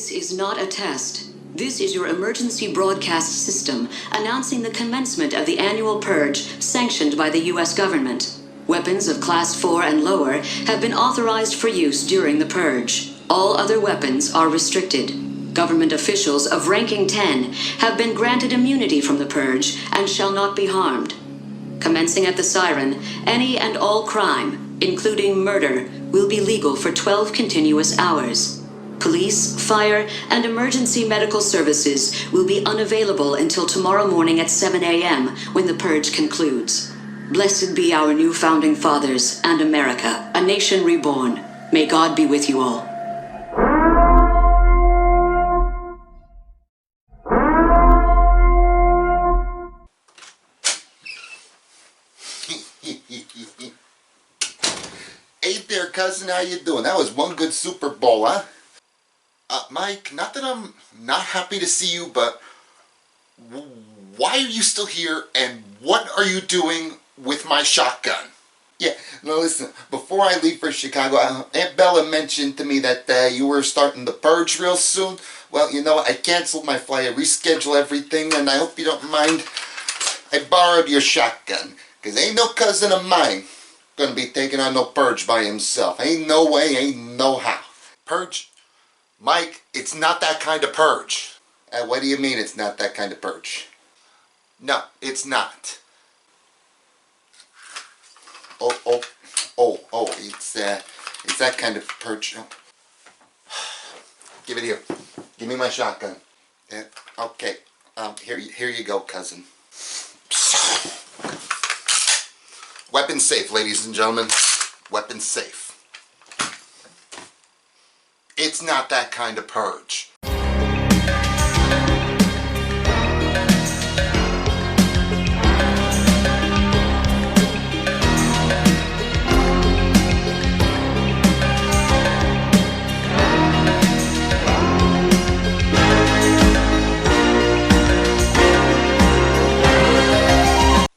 This is not a test. This is your emergency broadcast system announcing the commencement of the annual purge sanctioned by the U.S. government. Weapons of Class 4 and lower have been authorized for use during the purge. All other weapons are restricted. Government officials of ranking 10 have been granted immunity from the purge and shall not be harmed. Commencing at the siren, any and all crime, including murder, will be legal for 12 continuous hours. Police, fire, and emergency medical services will be unavailable until tomorrow morning at 7 a.m. when the purge concludes. Blessed be our new founding fathers and America, a nation reborn. May God be with you all. Hey there, cousin, how you doing? That was one good Super Bowl, huh? Mike, not that I'm not happy to see you, but why are you still here, and what are you doing with my shotgun? Yeah, no, listen, before I leave for Chicago, Aunt Bella mentioned to me that you were starting the purge real soon. Well, you know, I canceled my flight, I rescheduled everything, and I hope you don't mind. I borrowed your shotgun, because ain't no cousin of mine gonna be taking on no purge by himself. Ain't no way, ain't no how. Purge? Mike, it's not that kind of purge. What do you mean it's not that kind of purge? No, it's not. It's that kind of purge. Give it here. Give me my shotgun. Yeah, okay. Here you go, cousin. Weapon safe, ladies and gentlemen. Weapon safe. It's not that kind of purge.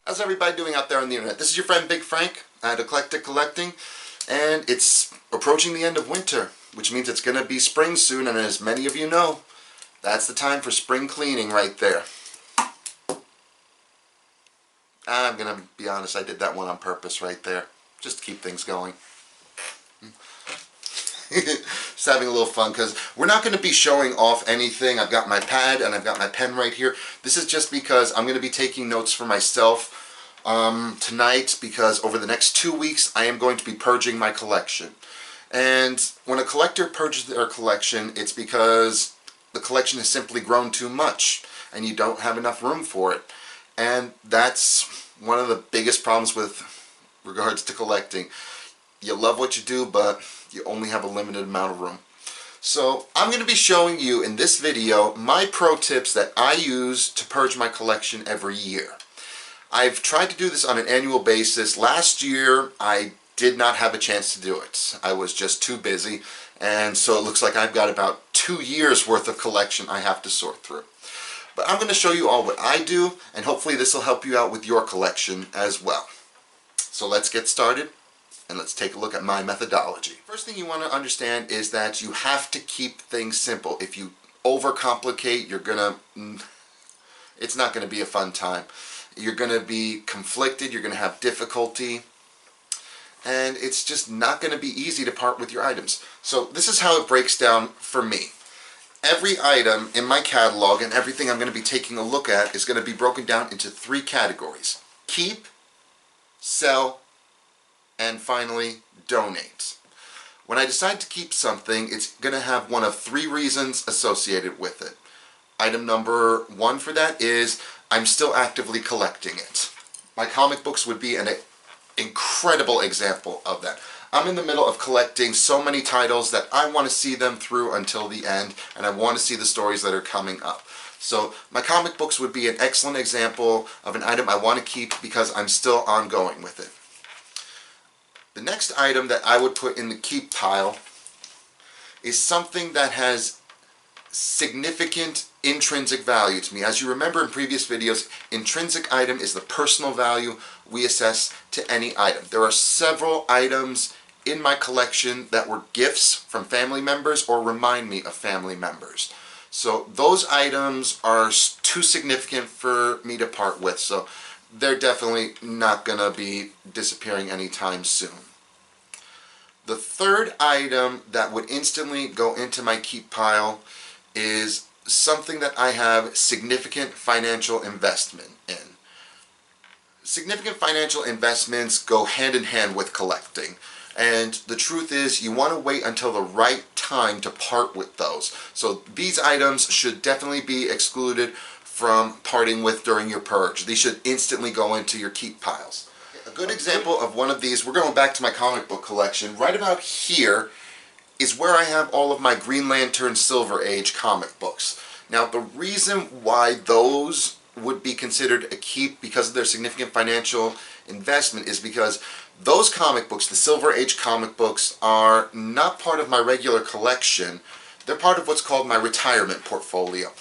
How's everybody doing out there on the internet? This is your friend Big Frank at Eclectic Collectin, and it's approaching the end of winter, which means it's going to be spring soon, and as many of you know, that's the time for spring cleaning right there. I'm going to be honest, I did that one on purpose right there, just to keep things going. Just having a little fun, because we're not going to be showing off anything. I've got my pad and I've got my pen right here. This is just because I'm going to be taking notes for myself tonight, because over the next 2 weeks I am going to be purging my collection. And when a collector purges their collection, it's because the collection has simply grown too much and you don't have enough room for it. And that's one of the biggest problems with regards to collecting. You love what you do, but you only have a limited amount of room. So I'm going to be showing you in this video my pro tips that I use to purge my collection every year. I've tried to do this on an annual basis. Last year I did not have a chance to do it. I was just too busy, and so it looks like I've got about 2 years worth of collection I have to sort through. But I'm going to show you all what I do, and hopefully this will help you out with your collection as well. So let's get started, and let's take a look at my methodology. First thing you want to understand is that you have to keep things simple. If you overcomplicate, it's not going to be a fun time. You're going to be conflicted, you're going to have difficulty, and it's just not going to be easy to part with your items. So this is how it breaks down for me. Every item in my catalog and everything I'm going to be taking a look at is going to be broken down into 3 categories: keep, sell, and finally donate. When I decide to keep something, it's going to have one of 3 reasons associated with it. Item number 1 for that is I'm still actively collecting it. My comic books would be an incredible example of that. I'm in the middle of collecting so many titles that I want to see them through until the end, and I want to see the stories that are coming up. So my comic books would be an excellent example of an item I want to keep because I'm still ongoing with it. The next item that I would put in the keep pile is something that has significant intrinsic value to me. As you remember in previous videos, intrinsic item is the personal value we assess to any item. There are several items in my collection that were gifts from family members or remind me of family members. So those items are too significant for me to part with, so they're definitely not going to be disappearing anytime soon. The third item that would instantly go into my keep pile is something that I have significant financial investment in. Significant financial investments go hand in hand with collecting. And the truth is, you want to wait until the right time to part with those. So these items should definitely be excluded from parting with during your purge. These should instantly go into your keep piles. A good example of one of these, we're going back to my comic book collection. Right about here is where I have all of my Green Lantern Silver Age comic books. Now, the reason why those would be considered a keep because of their significant financial investment is because those comic books, the Silver Age comic books, are not part of my regular collection. They're part of what's called my retirement portfolio.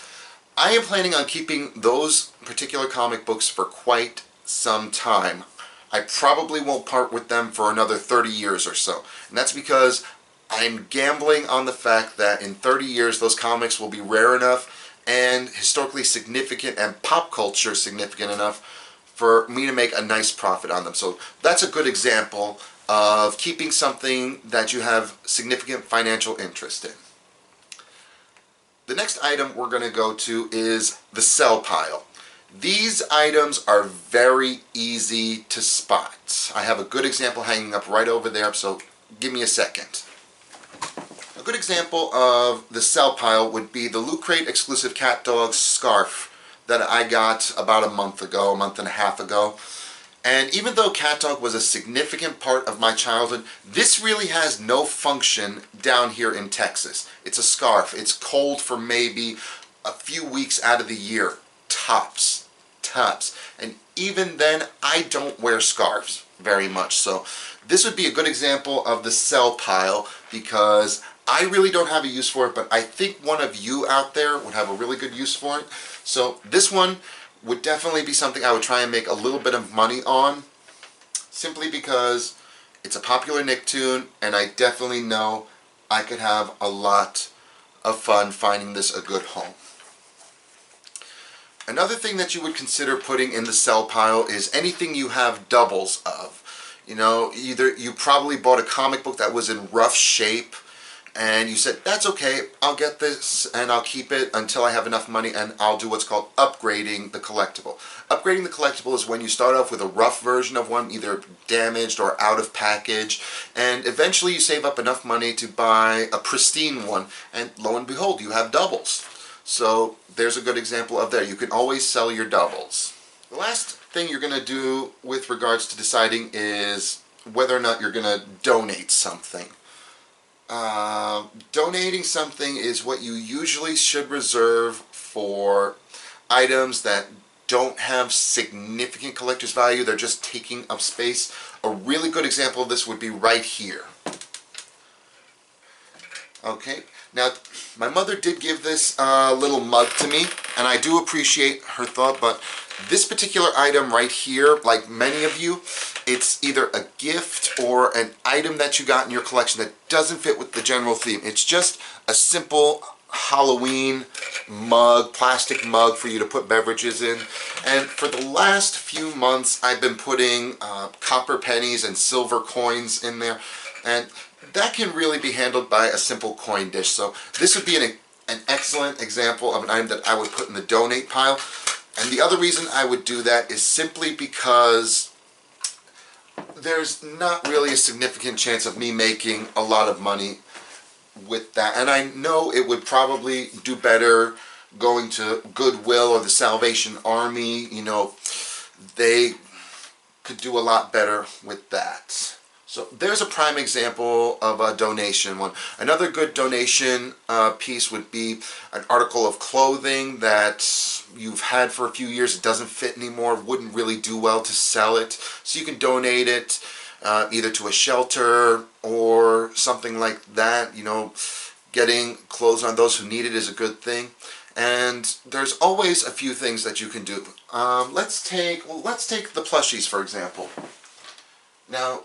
I am planning on keeping those particular comic books for quite some time. I probably won't part with them for another 30 years or so. And that's because I'm gambling on the fact that in 30 years those comics will be rare enough and historically significant and pop culture significant enough for me to make a nice profit on them. So that's a good example of keeping something that you have significant financial interest in. The next item we're going to go to is the sell pile. These items are very easy to spot. I have a good example hanging up right over there, so give me a second. A good example of the sell pile would be the Loot Crate exclusive Cat Dog scarf that I got about a month and a half ago. And even though Cat Dog was a significant part of my childhood, this really has no function down here in Texas. It's a scarf. It's cold for maybe a few weeks out of the year. Tops. And even then, I don't wear scarves very much. So this would be a good example of the sell pile because I really don't have a use for it, but I think one of you out there would have a really good use for it. So this one would definitely be something I would try and make a little bit of money on, simply because it's a popular Nicktoon, and I definitely know I could have a lot of fun finding this a good home. Another thing that you would consider putting in the sell pile is anything you have doubles of. You know, either you probably bought a comic book that was in rough shape, and you said, that's okay, I'll get this and I'll keep it until I have enough money and I'll do what's called upgrading the collectible. Upgrading the collectible is when you start off with a rough version of one, either damaged or out of package, and eventually you save up enough money to buy a pristine one, and lo and behold, you have doubles. So there's a good example of there. You can always sell your doubles. The last thing you're going to do with regards to deciding is whether or not you're going to donate something. Donating something is what you usually should reserve for items that don't have significant collector's value. They're just taking up space. A really good example of this would be right here. Okay, now my mother did give this little mug to me, and I do appreciate her thought, but this particular item right here, like many of you, it's either a gift or an item that you got in your collection that doesn't fit with the general theme. It's just a simple Halloween mug, plastic mug for you to put beverages in. And for the last few months, I've been putting copper pennies and silver coins in there. And that can really be handled by a simple coin dish. So this would be an excellent example of an item that I would put in the donate pile. And the other reason I would do that is simply because there's not really a significant chance of me making a lot of money with that. And I know it would probably do better going to Goodwill or the Salvation Army. You know, they could do a lot better with that. So there's a prime example of a donation one. Another good donation piece would be an article of clothing that you've had for a few years. It doesn't fit anymore, wouldn't really do well to sell it. So you can donate it either to a shelter or something like that. You know, getting clothes on those who need it is a good thing. And there's always a few things that you can do. Let's take the plushies, for example. Now,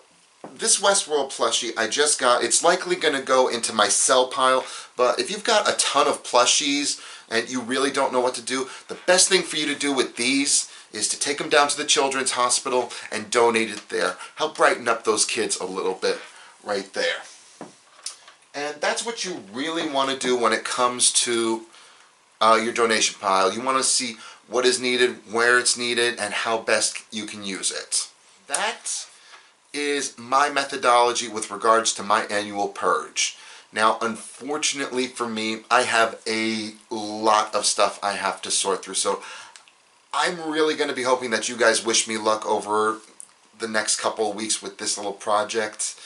this Westworld plushie I just got, it's likely going to go into my sell pile, but if you've got a ton of plushies and you really don't know what to do, the best thing for you to do with these is to take them down to the Children's Hospital and donate it there. Help brighten up those kids a little bit right there. And that's what you really want to do when it comes to your donation pile. You want to see what is needed, where it's needed, and how best you can use it. That is my methodology with regards to my annual purge. Now, unfortunately for me, I have a lot of stuff I have to sort through, so I'm really going to be hoping that you guys wish me luck over the next couple of weeks with this little project,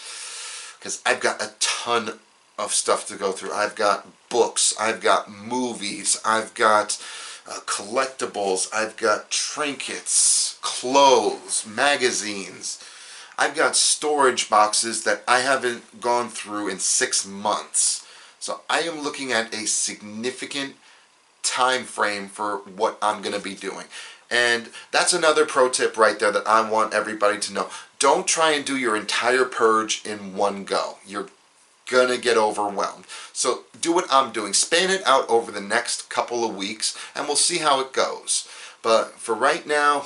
because I've got a ton of stuff to go through. I've got books, I've got movies, I've got collectibles, I've got trinkets, clothes, magazines. I've got storage boxes that I haven't gone through in 6 months. So I am looking at a significant time frame for what I'm going to be doing. And that's another pro tip right there that I want everybody to know. Don't try and do your entire purge in one go. You're gonna get overwhelmed. So do what I'm doing. Span it out over the next couple of weeks and we'll see how it goes. But for right now,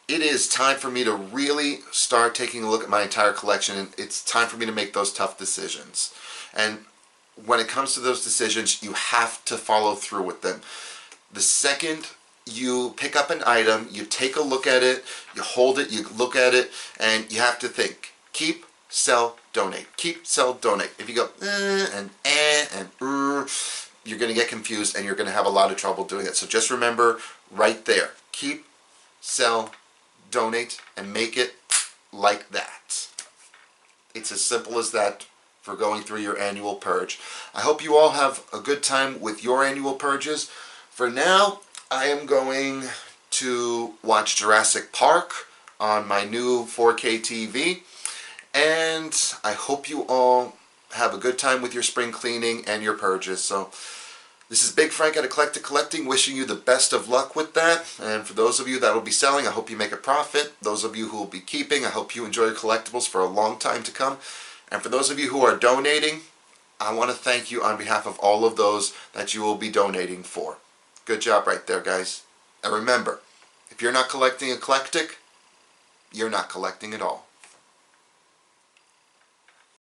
it is time for me to really start taking a look at my entire collection, and it's time for me to make those tough decisions. And when it comes to those decisions, you have to follow through with them. The second you pick up an item, you take a look at it, you hold it, you look at it, and you have to think. Keep, sell, donate. Keep, sell, donate. If you go and you're going to get confused and you're going to have a lot of trouble doing it. So just remember right there. Keep, sell, donate, and make it like that. It's as simple as that for going through your annual purge. I hope you all have a good time with your annual purges. For now, I am going to watch Jurassic Park on my new 4K TV, and I hope you all have a good time with your spring cleaning and your purges. So this is Big Frank at Eclectic Collecting, wishing you the best of luck with that. And for those of you that will be selling, I hope you make a profit. Those of you who will be keeping, I hope you enjoy your collectibles for a long time to come. And for those of you who are donating, I want to thank you on behalf of all of those that you will be donating for. Good job right there, guys. And remember, if you're not collecting eclectic, you're not collecting at all.